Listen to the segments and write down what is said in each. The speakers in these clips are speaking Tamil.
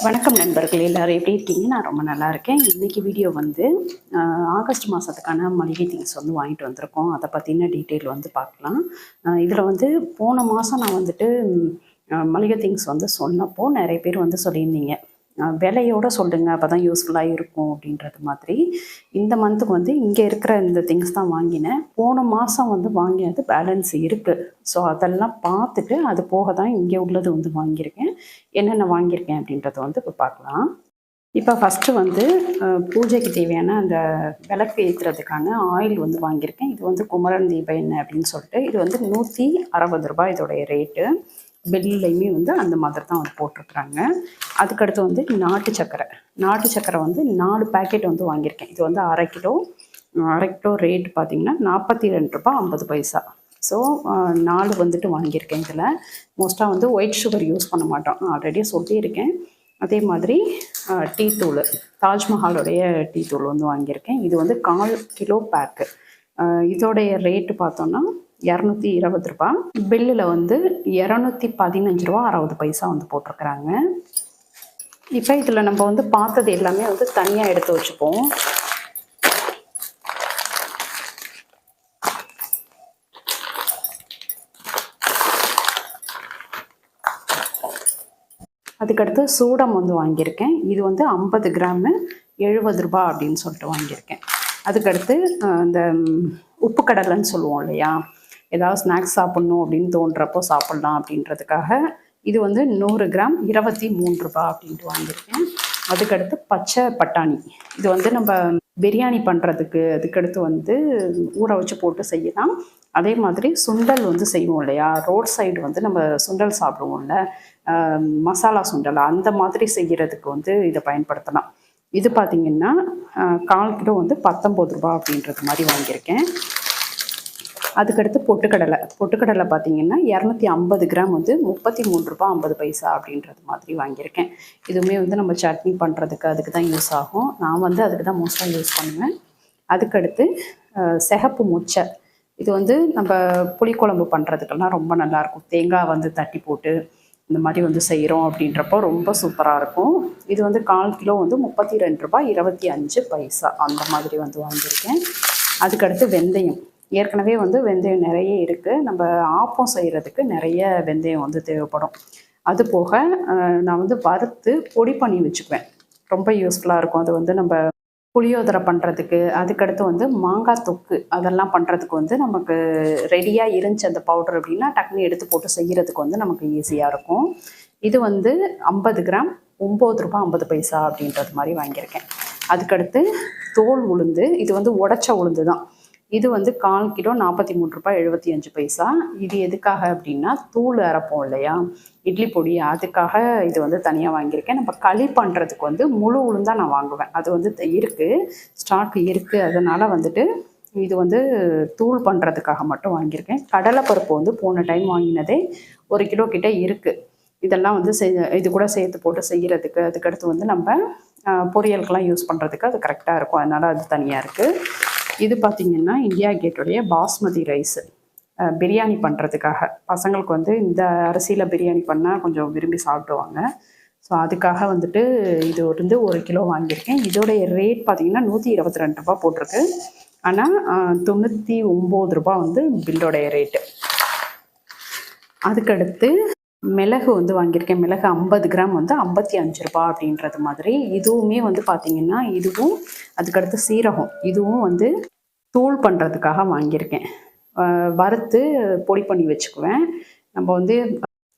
வணக்கம் நண்பர்கள், எல்லாரும் எப்படி இருக்கீங்க? நான் ரொம்ப நல்லா இருக்கேன். இன்னைக்கு வீடியோ வந்து ஆகஸ்ட் மாதத்துக்கான மளிகை திங்ஸ் வந்து வாங்கிட்டு வந்திருக்கோம். அதை பற்றின டீட்டெயில் வந்து பார்க்கலாம். இதில் வந்து போன மாதம் நான் வந்துட்டு மளிகை திங்ஸ் வந்து சொன்னப்போ நிறைய பேர் வந்து சொல்லியிருந்தீங்க, விலையோட சொல்லுங்க, அப்போ தான் யூஸ்ஃபுல்லாக இருக்கும் அப்படின்றது மாதிரி. இந்த மந்த்துக்கு வந்து இங்கே இருக்கிற இந்த திங்ஸ் தான் வாங்கினேன். போன மாதம் வந்து வாங்கினது பேலன்ஸ் இருக்குது. ஸோ அதெல்லாம் பார்த்துட்டு அது போக தான் இங்கே உள்ளது வந்து வாங்கியிருக்கேன். என்னென்ன வாங்கியிருக்கேன் அப்படின்றத வந்து இப்போ பார்க்கலாம். இப்போ ஃபஸ்ட்டு வந்து பூஜைக்கு தேவையான அந்த விளக்கு ஏற்றுறதுக்கான ஆயில் வந்து வாங்கியிருக்கேன். இது வந்து குமரன் தீப எண்ணெய் அப்படின்னு சொல்லிட்டு, இது வந்து 160 ரூபாய் இதோடைய ரேட்டு. பில்லையுமே வந்து அந்த மாதிரி தான் வந்து போட்டிருக்குறாங்க. அதுக்கடுத்து வந்து நாட்டு சக்கரை வந்து 4 பேக்கெட் வந்து வாங்கியிருக்கேன். இது வந்து அரை கிலோ ரேட் பார்த்திங்கன்னா 42 ரூபாய் 50 பைசா. ஸோ 4 வந்துட்டு வாங்கியிருக்கேன். இதில் மோஸ்ட்டாக வந்து ஒயிட் சுகர் யூஸ் பண்ண மாட்டோம், நான் ஆல்ரெடி சொல்லியிருக்கேன். அதே மாதிரி டீ தூள், தாஜ்மஹாலுடைய டீ தூள் வந்து வாங்கியிருக்கேன். இது வந்து 1/4 கிலோ பேக்கு. இதோடைய ரேட்டு பார்த்தோன்னா 220 ரூபா. பில்லில் வந்து 215 ரூபா 60 பைசா வந்து போட்டிருக்கிறாங்க. இப்போ இதில் நம்ம வந்து பார்த்தது எல்லாமே வந்து தனியாக எடுத்து வச்சுப்போம். அதுக்கடுத்து சூடம் வந்து வாங்கியிருக்கேன். இது வந்து 50 கிராமு 70 ரூபா அப்படின்னு சொல்லிட்டு வாங்கியிருக்கேன். அதுக்கடுத்து இந்த உப்பு கடலைன்னு சொல்லுவோம் இல்லையா, ஏதாவது ஸ்நாக்ஸ் சாப்பிட்ணும் அப்படின்னு தோன்றப்போ சாப்பிட்லாம் அப்படின்றதுக்காக இது வந்து 100 கிராம் 23 ரூபா அப்படின்ட்டு வாங்கியிருக்கேன். அதுக்கடுத்து பச்சை பட்டாணி, இது வந்து நம்ம பிரியாணி பண்ணுறதுக்கு அதுக்கடுத்து வந்து ஊற வச்சு போட்டு செய்யலாம். அதே மாதிரி சுண்டல் வந்து செய்வோம் இல்லையா, ரோட் சைடு வந்து நம்ம சுண்டல் சாப்பிடுவோம்ல, மசாலா சுண்டல், அந்த மாதிரி செய்கிறதுக்கு வந்து இதை பயன்படுத்தலாம். இது பார்த்திங்கன்னா 1/4 கிலோ வந்து 19 ரூபா அப்படின்றது மாதிரி வாங்கியிருக்கேன். அதுக்கடுத்து பொட்டுக்கடலை பார்த்திங்கன்னா 250 கிராம் வந்து 33 ரூபா 50 பைசா அப்படின்றது மாதிரி வாங்கியிருக்கேன். இதுவுமே வந்து நம்ம சட்னி பண்ணுறதுக்கு அதுக்கு தான் யூஸ் ஆகும். நான் வந்து அதுக்கு தான் மோஸ்ட்டாக யூஸ் பண்ணுவேன். அதுக்கடுத்து சிகப்பு முச்சை, இது வந்து நம்ம புளிக்குழம்பு பண்ணுறதுக்கெல்லாம் ரொம்ப நல்லாயிருக்கும். தேங்காய் வந்து தட்டி போட்டு இந்த மாதிரி வந்து செய்கிறோம் அப்படின்றப்போ ரொம்ப சூப்பராக இருக்கும். இது வந்து 1/4 கிலோ வந்து 32 ரூபாய் 25 பைசா அந்த மாதிரி வந்து வாங்கியிருக்கேன். அதுக்கடுத்து வெந்தயம், ஏற்கனவே வந்து வெந்தயம் நிறைய இருக்குது. நம்ம ஆப்பம் செய்கிறதுக்கு நிறைய வெந்தயம் வந்து தேவைப்படும். அது போக நான் வந்து வறுத்து பொடி பண்ணி வச்சுக்குவேன், ரொம்ப யூஸ்ஃபுல்லாக இருக்கும். அது வந்து நம்ம புளியோதரை பண்ணுறதுக்கு, அதுக்கடுத்து வந்து மாங்காய் தொக்கு அதெல்லாம் பண்ணுறதுக்கு வந்து நமக்கு ரெடியாக இருந்துச்சு அந்த பவுடர் அப்படின்னா டக்குனு எடுத்து போட்டு செய்கிறதுக்கு வந்து நமக்கு ஈஸியாக இருக்கும். இது வந்து 50 கிராம் 9 ரூபாய் 50 பைசா அப்படின்றது மாதிரி வாங்கியிருக்கேன். அதுக்கடுத்து தோல் உளுந்து, இது வந்து உடைச்ச உளுந்து தான். இது வந்து 1/4 கிலோ 43 ரூபாய் 75 பைசா. இது எதுக்காக அப்படின்னா தூள் அரைப்போம் இல்லையா, இட்லி பொடி, அதுக்காக இது வந்து தனியாக வாங்கியிருக்கேன். நம்ம களி பண்ணுறதுக்கு வந்து முழு உளுந்தாக நான் வாங்குவேன். அது வந்து இருக்குது, ஸ்டாக் இருக்குது. அதனால் வந்துட்டு இது வந்து தூள் பண்ணுறதுக்காக மட்டும் வாங்கியிருக்கேன். கடலைப்பருப்பு வந்து போன டைம் வாங்கினதே 1 கிலோ கிட்டே இருக்குது. இதெல்லாம் வந்து இது கூட சேர்த்து போட்டு செய்கிறதுக்கு, அதுக்கடுத்து வந்து நம்ம பொரியலுக்கெல்லாம் யூஸ் பண்ணுறதுக்கு அது கரெக்டாக இருக்கும். அதனால் அது தனியாக இருக்குது. இது பார்த்திங்கன்னா இந்தியா கேட்டுடைய பாஸ்மதி ரைஸு, பிரியாணி பண்ணுறதுக்காக. பசங்களுக்கு வந்து இந்த அரிசியில் பிரியாணி பண்ணால் கொஞ்சம் விரும்பி சாப்பிடுவாங்க. ஸோ அதுக்காக வந்துட்டு இது வந்து 1 கிலோ வாங்கியிருக்கேன். இதோடைய ரேட் பார்த்திங்கன்னா 122 ரூபா போட்டிருக்கு. ஆனால் 99 ரூபா வந்து பில்லோடைய ரேட்டு. அதுக்கடுத்து மிளகு வந்து வாங்கியிருக்கேன். மிளகு 50 கிராம் வந்து 55 ரூபா அப்படின்றது மாதிரி. இதுவுமே வந்து பார்த்திங்கன்னா இதுவும், அதுக்கடுத்து சீரகம், இதுவும் வந்து தூள் பண்ணுறதுக்காக வாங்கியிருக்கேன். வறுத்து பொடி பண்ணி வச்சுக்குவேன். நம்ம வந்து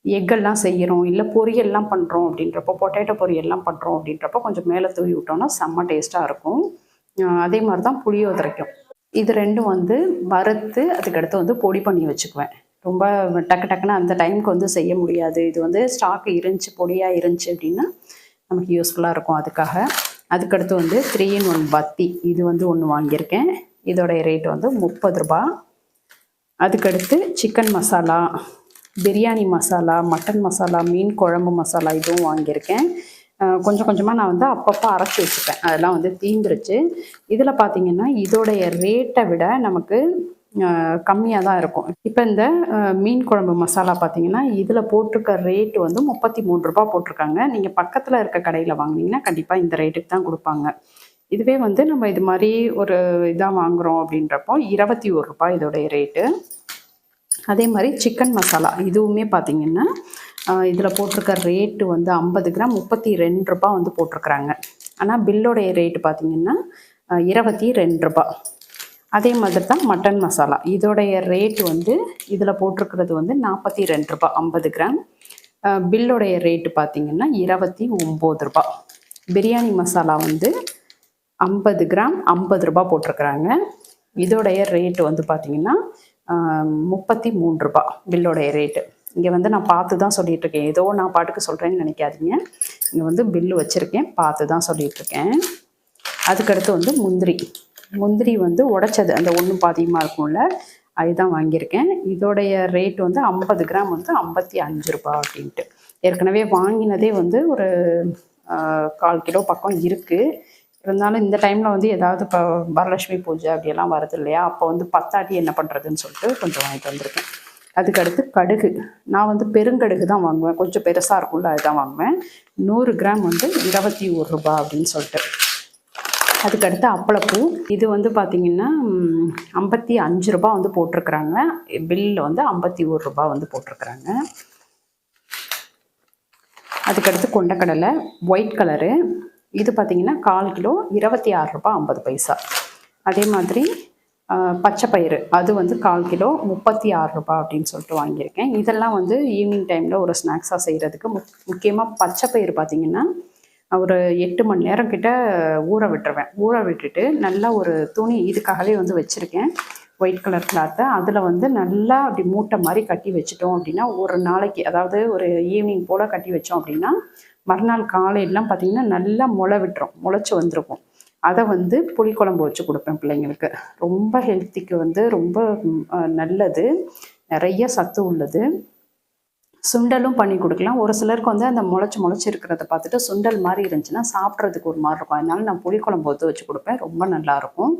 எக்கெல்லாம் செய்கிறோம் இல்லை பொரியல்லாம் பண்ணுறோம் அப்படின்றப்போ, பொட்டேட்டோ பொரியல்லாம் பண்ணுறோம் அப்படின்றப்போ கொஞ்சம் மேலே தூவி விட்டோம்னா செம்ம டேஸ்ட்டாக இருக்கும். அதே மாதிரி தான் புளியோதரைக்கும் இது ரெண்டும் வந்து வறுத்து அதுக்கடுத்து வந்து பொடி பண்ணி வச்சுக்குவேன். ரொம்ப டக்குன்னு அந்த டைமுக்கு வந்து செய்ய முடியாது, இது வந்து ஸ்டாக் இருந்துச்சு, பொடியாக இருந்துச்சு அப்படின்னா நமக்கு யூஸ்ஃபுல்லாக இருக்கும், அதுக்காக. அதுக்கடுத்து வந்து 3-in-1 பத்தி, இது வந்து ஒன்று வாங்கியிருக்கேன். இதோடைய ரேட் வந்து 30 ரூபா. அதுக்கடுத்து சிக்கன் மசாலா, பிரியாணி மசாலா, மட்டன் மசாலா, மீன் குழம்பு மசாலா, இதுவும் வாங்கியிருக்கேன். கொஞ்சம் கொஞ்சமாக நான் வந்து அப்பப்போ அரைச்சி வச்சுப்பேன், அதெல்லாம் வந்து தீந்துருச்சு. இதில் பார்த்திங்கன்னா இதோடைய ரேட்டை விட நமக்கு கம்மியாக தான் இருக்கும். இப்போ இந்த மீன் குழம்பு மசாலா பார்த்தீங்கன்னா இதில் போட்டிருக்க ரேட்டு வந்து 33 ரூபா போட்டிருக்காங்க. நீங்கள் பக்கத்தில் இருக்க கடையில் வாங்கினீங்கன்னா கண்டிப்பாக இந்த ரேட்டுக்கு தான் கொடுப்பாங்க. இதுவே வந்து நம்ம இது மாதிரி ஒரு இதாக வாங்குகிறோம் அப்படின்றப்போ 21 ரூபா இதோடைய ரேட்டு. அதே மாதிரி சிக்கன் மசாலா இதுவுமே பார்த்தீங்கன்னா இதில் போட்டிருக்க ரேட்டு வந்து 50 கிராம் 32 ரூபா வந்து போட்டிருக்கிறாங்க. ஆனால் பில்லோடைய ரேட்டு பார்த்தீங்கன்னா 22 ரூபா. அதே மாதிரி தான் மட்டன் மசாலா இதோடைய ரேட்டு வந்து இதில் போட்டிருக்கிறது வந்து 42 ரூபா 50 கிராம். பில்லோடைய ரேட்டு பார்த்தீங்கன்னா 29 ரூபா. பிரியாணி மசாலா வந்து 50 கிராம் 50 ரூபா போட்டிருக்கிறாங்க. இதோடைய ரேட்டு வந்து பார்த்திங்கன்னா 33 ரூபா பில்லோடைய ரேட்டு. இங்கே வந்து நான் பார்த்து தான் சொல்லிகிட்ருக்கேன், ஏதோ நான் பாட்டுக்கு சொல்கிறேன்னு நினைக்காதீங்க. இங்கே வந்து பில்லு வச்சுருக்கேன், பார்த்து தான் சொல்லிகிட்ருக்கேன். அதுக்கடுத்து வந்து முந்திரி வந்து உடைச்சது அந்த ஒன்றும் பாதியமாக இருக்கும்ல, அதுதான் வாங்கியிருக்கேன். இதோடைய ரேட் வந்து 50 கிராம் வந்து 55 ரூபா அப்படின்ட்டு. ஏற்கனவே வாங்கினதே வந்து ஒரு 1/4 கிலோ பக்கம் இருக்குது. இருந்தாலும் இந்த டைமில் வந்து ஏதாவது இப்போ வரலட்சுமி பூஜை அப்படியெல்லாம் வருது இல்லையா, அப்போ வந்து பத்தாட்டி என்ன பண்ணுறதுன்னு சொல்லிட்டு கொஞ்சம் வாங்கிட்டு வந்திருக்கேன். அதுக்கடுத்து கடுகு, நான் வந்து பெருங்கடுகு தான் வாங்குவேன், கொஞ்சம் பெருசாக இருக்கும்ல அதுதான் வாங்குவேன். 100 கிராம் வந்து 21 ரூபா அப்படின்னு சொல்லிட்டு. அதுக்கடுத்து அப்பளப்பூ, இது வந்து பார்த்திங்கன்னா 55 ரூபா வந்து போட்டிருக்கிறாங்க. பில்லில் வந்து 51 ரூபா வந்து போட்டிருக்கிறாங்க. அதுக்கடுத்து கொண்டக்கடலை ஒயிட் கலரு, இது பார்த்திங்கன்னா 1/4 கிலோ 26 ரூபா 50 பைசா. அதே மாதிரி பச்சைப்பயிறு அது வந்து 1/4 கிலோ 36 ரூபா அப்படின்னு சொல்லிட்டு வாங்கியிருக்கேன். இதெல்லாம் வந்து ஈவினிங் டைமில் ஒரு ஸ்நாக்ஸாக செய்கிறதுக்கு முக்கியமாக பச்சைப்பயிறு பார்த்திங்கன்னா ஒரு 8 மணி நேரம் கிட்ட ஊற விட்டுருவேன். ஊற விட்டுட்டு நல்லா ஒரு துணி இதுக்காகவே வந்து வச்சுருக்கேன், ஒயிட் கலர் கிளாத்தை. அதில் வந்து நல்லா அப்படி மூட்டை மாதிரி கட்டி வச்சிட்டோம் அப்படின்னா ஒரு நாளைக்கு, அதாவது ஒரு ஈவினிங் போல் கட்டி வச்சோம் அப்படின்னா மறுநாள் காலையெல்லாம் பார்த்திங்கன்னா நல்லா முளைச்சி வந்திருக்கும். அதை வந்து புளிக்குழம்பு வச்சு கொடுப்பேன் பிள்ளைங்களுக்கு. ரொம்ப ஹெல்த்திக்கு வந்து ரொம்ப நல்லது, நிறைய சத்து உள்ளது. சுண்டலும் பண்ணி கொடுக்கலாம். ஒரு சிலருக்கு வந்து அந்த முளைச்சி இருக்கிறத பார்த்துட்டு சுண்டல் மாதிரி இருந்துச்சுன்னா சாப்பிட்றதுக்கு ஒரு மாதிரி இருக்கும். அதனால நான் புளிக்குழம்பு ஊற்றி வச்சு கொடுப்பேன், ரொம்ப நல்லாயிருக்கும்.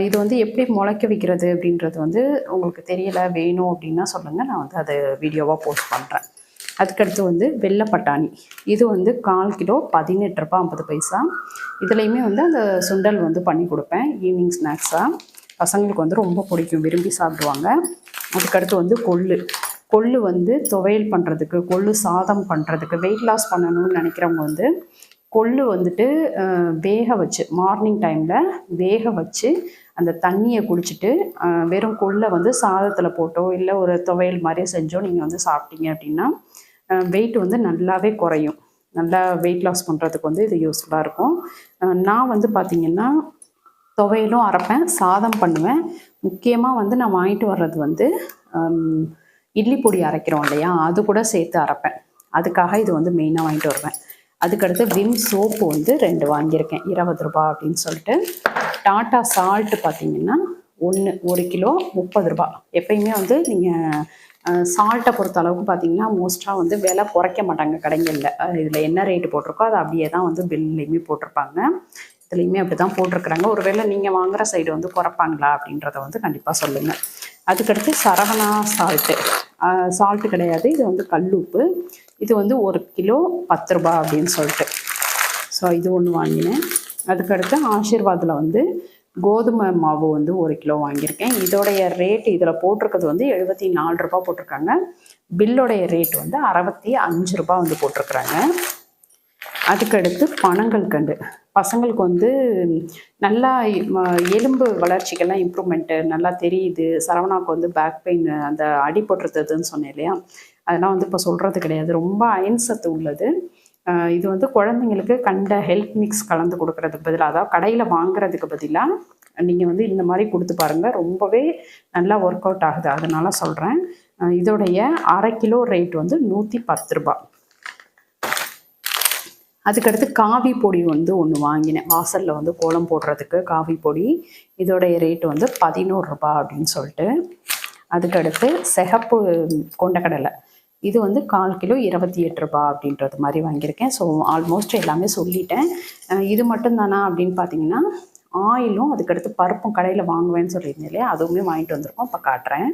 இது வந்து எப்படி முளைக்க வைக்கிறது அப்படின்றது வந்து உங்களுக்கு தெரியலை, வேணும் அப்படின்னா சொல்லுங்கள், நான் வந்து அதை வீடியோவாக போஸ்ட் பண்ணுறேன். அதுக்கடுத்து வந்து வெள்ளை பட்டாணி, இது வந்து 1/4 கிலோ 18 ரூபா 50 பைசா. இதுலேயுமே வந்து அந்த சுண்டல் வந்து பண்ணி கொடுப்பேன் ஈவினிங் ஸ்நாக்ஸாக. பசங்களுக்கு வந்து ரொம்ப பிடிக்கும், விரும்பி சாப்பிடுவாங்க. அதுக்கடுத்து வந்து கொள்ளு வந்து துவையல் பண்ணுறதுக்கு, கொள்ளு சாதம் பண்ணுறதுக்கு, வெயிட் லாஸ் பண்ணணும்னு நினைக்கிறவங்க வந்து கொள்ளு வந்துட்டு வேக வச்சு மார்னிங் டைமில் வேக வச்சு அந்த தண்ணியை குடிச்சிட்டு வெறும் கொள்ளை வந்து சாதத்தில் போட்டோ இல்லை ஒரு துவையல் மாதிரியே செஞ்சோ நீங்கள் வந்து சாப்பிட்டீங்க அப்படின்னா வெயிட் வந்து நல்லாவே குறையும். நல்லா வெயிட் லாஸ் பண்ணுறதுக்கு வந்து இது யூஸ்ஃபுல்லாக இருக்கும். நான் வந்து பார்த்திங்கன்னா துவையலும் அரைப்பேன், சாதம் பண்ணுவேன். முக்கியமாக வந்து நான் வாங்கிட்டு வர்றது வந்து இட்லி பொடி அரைக்கிறோம் இல்லையா, அது கூட சேர்த்து அரைப்பேன். அதுக்காக இது வந்து மெயினாக வாங்கிட்டு வருவேன். அதுக்கடுத்து விம் சோப்பு வந்து 2 வாங்கியிருக்கேன், 20 ரூபா அப்படின்னு சொல்லிட்டு. டாட்டா சால்ட்டு பார்த்திங்கன்னா 1 கிலோ 30 ரூபா. எப்பயுமே வந்து நீங்கள் சால்ட்டை பொறுத்த அளவுக்கு பார்த்திங்கன்னா மோஸ்ட்டாக வந்து விலை குறைக்க மாட்டாங்க கடைகளில். இதில் என்ன ரேட்டு போட்டிருக்கோ அது அப்படியே தான் வந்து பில்லையுமே போட்டிருப்பாங்க. இதுலேயுமே அப்படி தான் போட்டிருக்கிறாங்க. ஒருவேளை நீங்கள் வாங்குகிற சைடு வந்து குறைப்பாங்களா அப்படின்றத வந்து கண்டிப்பாக சொல்லுங்கள். அதுக்கடுத்து சரவணா சால்ட்டு கிடையாது, இது வந்து கல்லுப்பு. இது வந்து 1 கிலோ 10 ரூபா அப்படின்னு சொல்லிட்டு. ஸோ இது ஒன்று வாங்கினேன். அதுக்கடுத்து ஆசீர்வாதில் வந்து கோதுமை மாவு வந்து 1 கிலோ வாங்கியிருக்கேன். இதோடைய ரேட்டு இதில் போட்டிருக்கிறது வந்து 74 ரூபா போட்டிருக்காங்க. பில்லுடைய ரேட் வந்து 65 ரூபா வந்து போட்டிருக்கிறாங்க. அதுக்கடுத்து பனங்கல்கண்டு, பசங்களுக்கு வந்து நல்லா எலும்பு வளர்ச்சிக்கெல்லாம் இம்ப்ரூவ்மெண்ட்டு நல்லா தெரியுது. சரவணாவுக்கு வந்து பேக் பெயின் அந்த அடிபட்டுறதுன்னு சொன்னேன் இல்லையா, அதெல்லாம் வந்து இப்போ சொல்கிறது கிடையாது, ரொம்ப அயன் சத்து உள்ளது. இது வந்து குழந்தைங்களுக்கு ஹெல்த் மிக்ஸ் கலந்து கொடுக்கறதுக்கு பதிலாக, அதாவது கடையில் வாங்குறதுக்கு பதிலாக நீங்கள் வந்து இந்த மாதிரி கொடுத்து பாருங்கள், ரொம்பவே நல்லா ஒர்க் அவுட் ஆகுது. அதனால சொல்கிறேன். இதோடைய 1/2 கிலோ ரேட் வந்து 110 ரூபா. அதுக்கடுத்து காவி பொடி வந்து ஒன்று வாங்கினேன், வாசலில் வந்து கோலம் போடுறதுக்கு காவி பொடி. இதோடைய ரேட்டு வந்து 11 ரூபா அப்படின்னு சொல்லிட்டு. அதுக்கடுத்து சிகப்பு கொண்டக்கடலை, இது வந்து 1/4 கிலோ 28 ரூபா அப்படின்றது மாதிரி வாங்கியிருக்கேன். ஸோ ஆல்மோஸ்ட் எல்லாமே சொல்லிட்டேன். இது மட்டும்தானா அப்படின்னு பார்த்தீங்கன்னா ஆயிலும் அதுக்கடுத்து பருப்பும் கடையில் வாங்குவேன்னு சொல்லியிருந்தேன் இல்லையா, அதுவுமே வாங்கிட்டு வந்திருக்கோம். இப்போ காட்டுறேன்.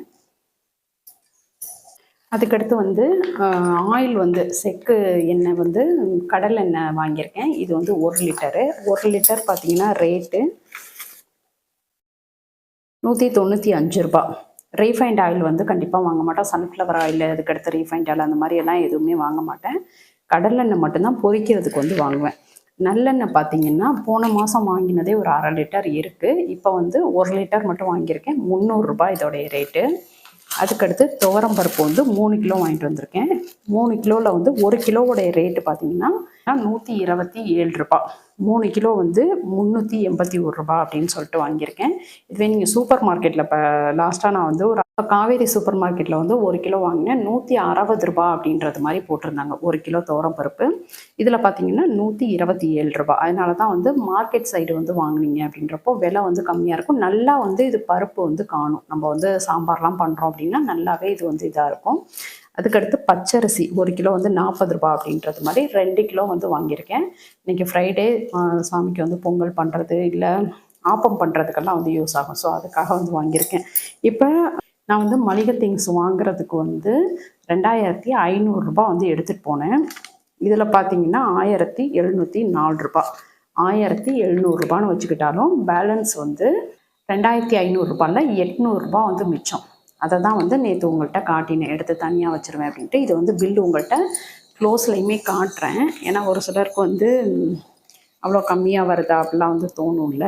அதுக்கடுத்து வந்து ஆயில் வந்து செக்கு எண்ணெய் வந்து கடலை எண்ணெய் வாங்கியிருக்கேன். இது வந்து 1 லிட்டரு. 1 லிட்டர் பார்த்தீங்கன்னா ரேட்டு ₹195. ரீஃபைண்ட் ஆயில் வந்து கண்டிப்பாக வாங்க மாட்டோம். சன்ஃப்ளவர் ஆயில், அதுக்கடுத்து ரீஃபைண்ட் ஆயில் அந்த மாதிரி எல்லாம் எதுவுமே வாங்க மாட்டேன். கடலெண்ணெய் மட்டும்தான் பொரிக்கிறதுக்கு வந்து வாங்குவேன். நல்லெண்ணெய் பார்த்தீங்கன்னா போன மாதம் வாங்கினதே ஒரு 1/2 லிட்டர் இருக்குது. இப்போ வந்து 1 லிட்டர் மட்டும் வாங்கியிருக்கேன். ₹300 இதோடைய ரேட்டு. அதுக்கடுத்து துவரம் பருப்பு வந்து 3 கிலோ வாங்கிட்டு வந்திருக்கேன். 3 கிலோவில் வந்து 1 கிலோவுடைய ரேட்டு பார்த்தீங்கன்னா ₹127. 3 கிலோ வந்து ₹381 அப்படின்னு சொல்லிட்டு வாங்கியிருக்கேன். இதுவே நீங்கள் சூப்பர் மார்க்கெட்டில் இப்போ லாஸ்ட்டாக நான் வந்து ஒரு காவேரி சூப்பர் மார்க்கெட்டில் வந்து 1 கிலோ வாங்கினேன். ₹160 அப்படின்றது மாதிரி போட்டிருந்தாங்க 1 கிலோ துவரம் பருப்பு. இதில் பார்த்தீங்கன்னா ₹127. அதனால தான் வந்து மார்க்கெட் சைடு வந்து வாங்கினீங்க அப்படின்றப்போ விலை வந்து கம்மியாக இருக்கும். நல்லா வந்து இது பருப்பு வந்து காணும். நம்ம வந்து சாம்பார்லாம் பண்ணுறோம் அப்படின்னா நல்லாவே இது வந்து இதாக இருக்கும். அதுக்கடுத்து பச்சரிசி 1 கிலோ வந்து ₹40 அப்படின்றது மாதிரி 2 கிலோ வந்து வாங்கியிருக்கேன். இன்றைக்கி ஃப்ரைடே, சாமிக்கு வந்து பொங்கல் பண்ணுறது இல்லை ஆப்பம் பண்ணுறதுக்கெல்லாம் வந்து யூஸ் ஆகும். ஸோ அதுக்காக வந்து வாங்கியிருக்கேன். இப்போ நான் வந்து மளிகை திங்ஸ் வாங்குறதுக்கு வந்து ₹2500 வந்து எடுத்துகிட்டு போனேன். இதில் பார்த்தீங்கன்னா ₹1704. ₹1700 வச்சுக்கிட்டாலும் பேலன்ஸ் வந்து ₹2500 ₹800 வந்து மிச்சம். அதை தான் வந்து நேற்று உங்கள்கிட்ட காட்டினேன், எடுத்து தனியாக வச்சுருவேன் அப்படின்ட்டு. இது வந்து பில்லு உங்கள்கிட்ட க்ளோஸ்லையுமே காட்டுறேன். ஏன்னா ஒரு சிலருக்கு வந்து அவ்வளோ கம்மியாக வருதா அப்படிலாம் வந்து தோணும்ல.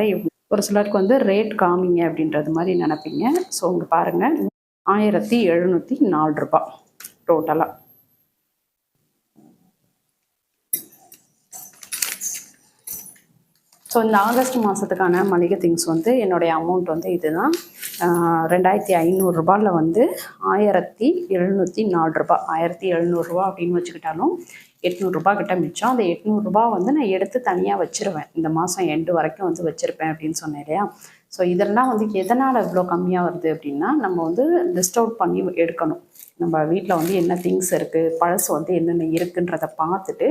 ஒரு சிலருக்கு வந்து ரேட் காமிங்க அப்படின்றது மாதிரி நினைப்பீங்க. ஸோ இங்கே பாருங்கள், ₹1704 டோட்டலாக. ஸோ இந்த ஆகஸ்ட் மாதத்துக்கான மளிகை திங்ஸ் வந்து என்னுடைய அமௌண்ட் வந்து இதுதான். ₹2500 வந்து ₹1704. ₹1700 அப்படின்னு வச்சுக்கிட்டாலும் ₹800 கிட்ட மிச்சம். அந்த ₹800 வந்து நான் எடுத்து தனியாக வச்சுருவேன். இந்த மாதம் எண்டு வரைக்கும் வந்து வச்சுருப்பேன் அப்படின்னு சொன்னேன் இல்லையா. ஸோ இதெல்லாம் வந்து எதனால் இவ்வளோ கம்மியாக வருது அப்படின்னா, நம்ம வந்து லிஸ்ட் அவுட் பண்ணி எடுக்கணும். நம்ம வீட்டில் வந்து என்ன திங்ஸ் இருக்குது, பழசு வந்து என்னென்ன இருக்குன்றதை பார்த்துட்டு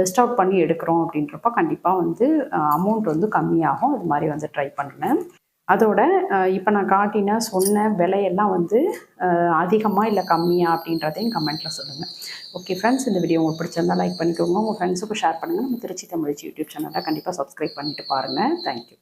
லிஸ்ட் அவுட் பண்ணி எடுக்கிறோம் அப்படின்றப்ப கண்டிப்பாக வந்து அமௌண்ட் வந்து கம்மியாகும். அது மாதிரி வந்து ட்ரை பண்ணுங்கள். அதோட இப்போ நான் சொன்ன விலையெல்லாம் வந்து அதிகமாக இல்லை கம்மியாக அப்படின்றதையும் கமெண்ட்டில் சொல்லுங்கள். ஓகே ஃப்ரெண்ட்ஸ், இந்த வீடியோ உங்களுக்கு பிடிச்சிருந்தால் லைக் பண்ணிக்கோங்க. உங்கள் ஃப்ரெண்ட்ஸுக்கும் ஷேர் பண்ணுங்கள். நம்ம திருச்சி தமிழச்சி யூடியூப் சேனலை கண்டிப்பாக சப்ஸ்கிரைப் பண்ணிவிட்டு பாருங்கள். தேங்க்யூ.